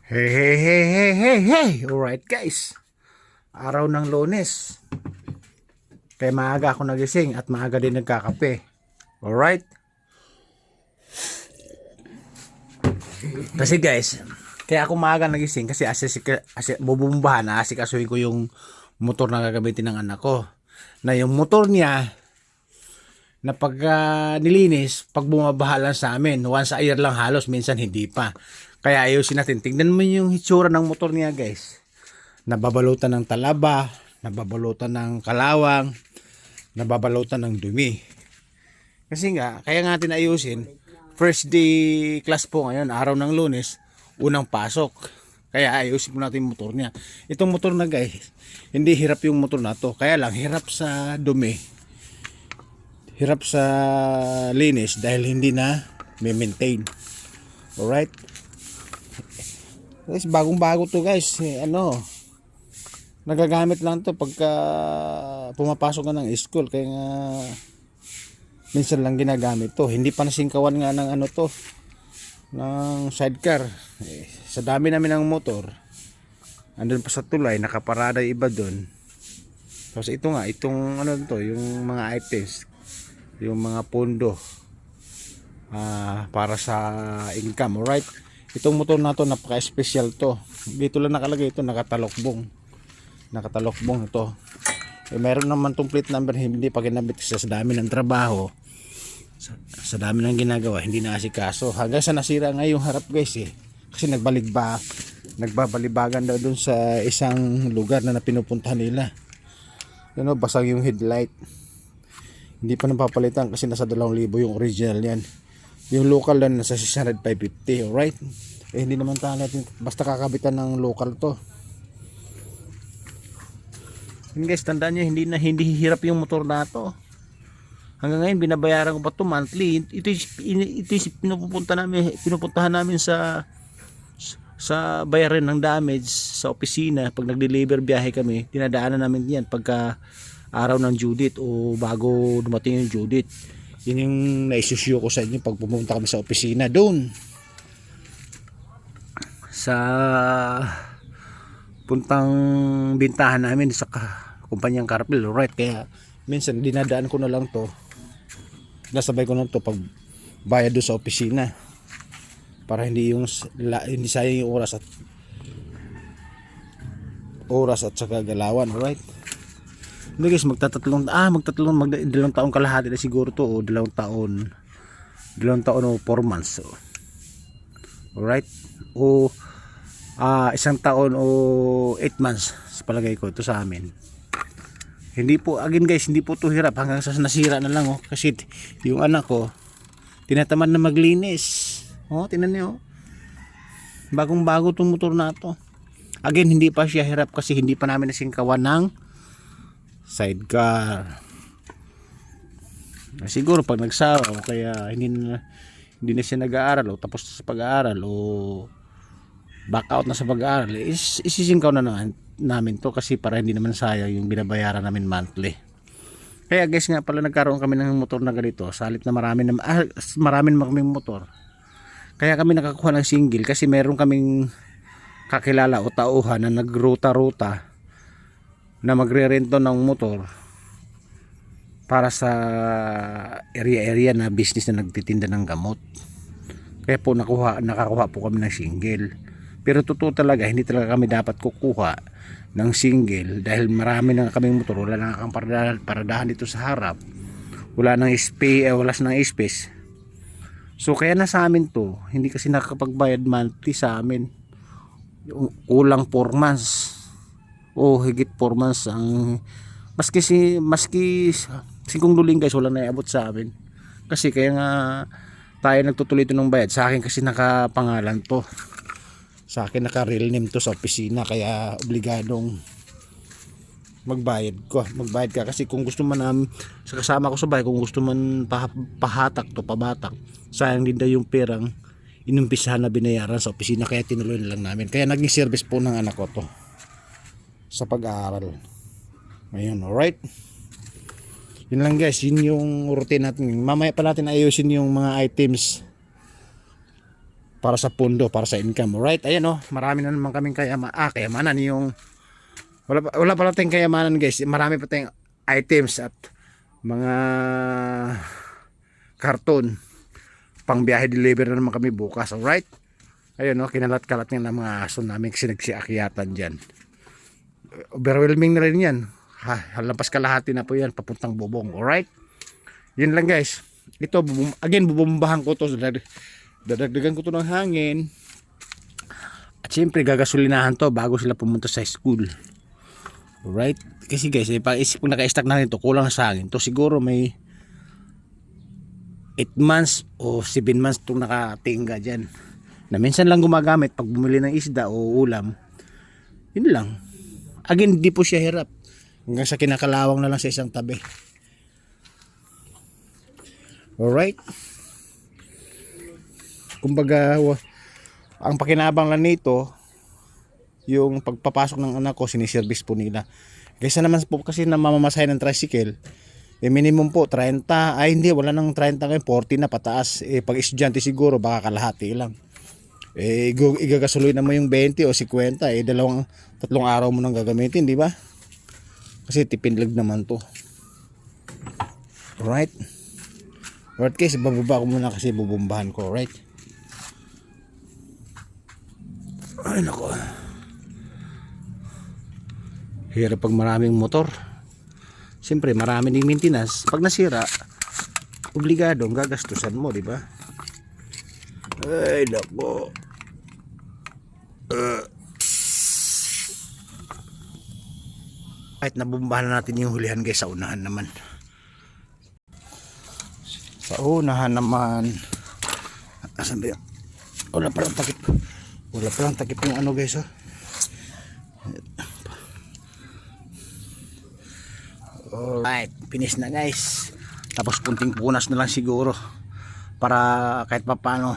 Hey, hey, hey, hey, hey, hey! Alright guys, araw ng Lunes. Kaya maaga ako nagising at maaga din nagkakape. Alright? Kasi guys, kaya ako maaga nagising kasi bubumbahan, asikasuhin ko yung motor na gagamitin ng anak ko. Na yung motor niya, na pag nilinis, pag bumabaha lang sa amin, once a year lang halos, minsan hindi pa. Kaya ayusin natin. Tingnan mo yung hitsura ng motor niya guys. Nababalutan ng talaba, nababalutan ng kalawang, nababalutan ng dumi. Kasi nga, kaya nga natin ayusin, first day class po ngayon, araw ng Lunes, unang pasok. Kaya ayusin po natin yung motor niya. Itong motor na guys, hindi hirap yung motor na to. Kaya lang, hirap sa dumi. Hirap sa linis dahil hindi na may-maintain. Alright? Guys, bagong-bago to guys. Nagagamit lang to pagka pumapasok ka ng school. Kaya nga, minsan lang ginagamit to. Hindi pa nasingkawan nga ng ng sidecar. Sa dami namin ng motor, andun pa sa tulay, nakaparada iba dun. Tapos ito nga, itong yung mga items, yung mga pondo para sa income. Alright, itong motor na to napaka-special to. Dito lang nakalagay ito, nakatalokbong ito. Meron naman tong plate number, hindi pa ginamit kasi sa dami ng trabaho, sa dami ng ginagawa, hindi na asikaso hanggang sa nasira nga yung harap guys kasi nagbabalibagan daw dun sa isang lugar na pinupuntahan nila. Basag yung headlight. Hindi pa napapalitan kasi nasa 2,000 yung original yan. Yung local lang nasa 600-550. Alright? Hindi naman tayo natin basta kakabitan ng local to. Yun guys, tandaan nyo, hindi hirap yung motor na to. Hanggang ngayon binabayaran ko pa to monthly. Ito pinupuntahan namin sa bayaran ng damage sa opisina. Pag nag-deliver biyahe kami, dinadaanan namin yan pagka araw ng due date o bago dumating yung due date. Yun yung naisusyo ko sa inyo pag pumunta kami sa opisina doon sa puntang bintahan namin sa kumpanyang Carpel. Right, kaya minsan dinadaan ko na lang to, nasabay ko na to pag bayad doon sa opisina para hindi sayang yung oras at saka galawan. Alright, hindi guys, magdalawang taon kalahati na siguro to, o dalawang taon o 4 months. So, alright, o isang taon o 8 months sa palagay ko ito sa amin. Hindi po, again guys, hindi po to hirap hanggang sa nasira na lang kasi yung anak ko tinatamad na maglinis. Tingnan niyo, bagong bago tong motor na to. Again, hindi pa siya hirap kasi hindi pa namin nasingkawan ng sidecar. Siguro pag nagsawa o kaya hindi na siya nag-aaral o tapos sa pag-aaral o back out na sa pag-aaral, isisingkaw na namin to kasi para hindi naman sayang yung binabayaran namin monthly. Kaya guys, nga pala nagkaroon kami ng motor na ganito, salit na marami kaming motor. Kaya kami nakakuha ng single kasi meron kaming kakilala o tauhan na nagruta-ruta na magre-rento ng motor para sa area na business na nagtitinda ng gamot. Kaya po nakakuha po kami ng single. Pero totoo talaga, hindi talaga kami dapat kukuha ng single dahil marami na kaming motor, wala na kang paradahan dito sa harap, wala nang space. So kaya na sa amin to, hindi kasi nakakapagbayad monthly sa amin. Kulang 4 months o higit 4 months ang maski 5 duling guys, wala na iabot sa amin. Kasi kaya nga tayo nagtutuloy ito ng bayad. Sa akin kasi nakapangalan to, sa akin naka-real name to sa opisina, kaya obligadong magbayad ka kasi kung gusto man sa kasama ko sa bahay, kung gusto man pabatak, sayang din daw yung perang inumpisahan na binayaran sa opisina, kaya tinuloy na lang namin. Kaya naging service po ng anak ko to sa pag-aaral ngayon. Alright, yun lang guys, yun yung routine natin. Mamaya pa natin ayusin yung mga items para sa pundo, para sa income. Alright, ayan oh, marami na naman kaming kayamanan yung wala pala tayong kayamanan guys, marami pa tayong items at mga karton pang biyahe deliver na naman kami bukas. Alright, ayun oh, kinalat-kalat nga ng mga aso namin kasi nagsiakyatan dyan. Overwhelming na rin yan, halampas kalahati na po yan papuntang Bubong. Alright, yun lang guys. Ito again, bubumbahan ko to, dadagdagan ko to ng hangin at syempre gagasolinahan to bago sila pumunta sa school. Alright, kasi guys, pag naka-stack na rin to, kulang sa hangin to, siguro may 8 months o 7 months itong nakatingga dyan, na minsan lang gumagamit pag bumili ng isda o ulam. Yun lang. Again, di po siya hirap, hanggang sa kinakalawang na lang sa isang tabi. Alright, kumbaga ang pakinabang lang nito, yung pagpapasok ng anak ko, siniservice po nila. Kaysa naman po kasi na mamamasahe ng tricycle, minimum po 30, ay hindi, wala nang 30 ngayon, 40 na pataas. Pag estudyante siguro baka kalahati lang. Igagasuloy naman yung 20 o 50, tatlong araw mo nang gagamitin, di ba? Kasi tipinlag naman to. Alright, worst case, bababa ko muna kasi bubumbahan ko. Alright, ay nako, hirap pag maraming motor. Siyempre marami ding maintenance. Pag nasira, obligado ang gagastusan mo, di ba? Ay nako. Kahit nabumbahan na natin yung hulihan guys, sa unahan naman. Sa unahan naman. Asan ba yun? Wala palang takip. Wala palang takip yung ano guys, oh. Alright, finish na guys. Tapos punting punas na lang siguro para kahit pa paano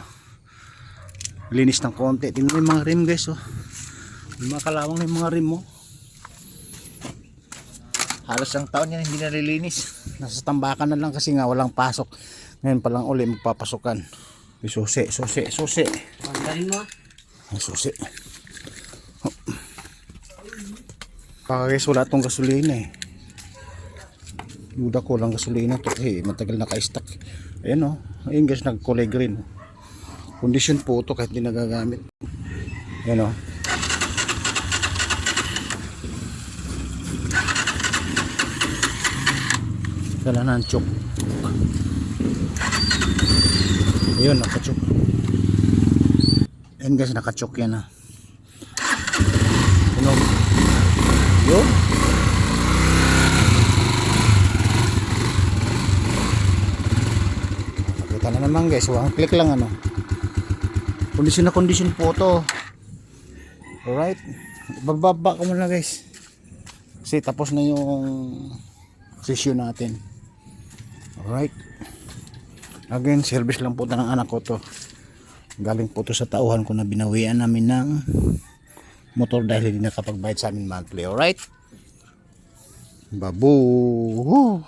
linis ng konti. Tingnan mo yung mga rim guys, oh. Yung mga kalawang na yung mga rim mo. Halos ang taon yan hindi nalilinis. Nasa tambakan na lang kasi nga walang pasok. Ngayon pa lang uli magpapasukan. Susi. Panggalin mo. Susi. Baka guys, wala tong gasolina eh. Duda ko lang gasolina to kasi matagal naka-stack. Ayan o. Ayun guys, nag-kulay green. Condition po ito kahit hindi nagagamit. Ayan o. Kala na ang chok. Ayun, nakachok. Ayan guys, nakachok yan ha. Tunog. Yun. Nakita na naman guys, one click lang ano. Kondisyon na kondisyon po to. Alright, bababa ko muna guys kasi tapos na yung session natin. Alright, again, service lang po ng anak ko to. Galing po to sa tauhan ko na binawian namin ng motor dahil hindi nakapagbayad sa amin monthly. Alright, babu.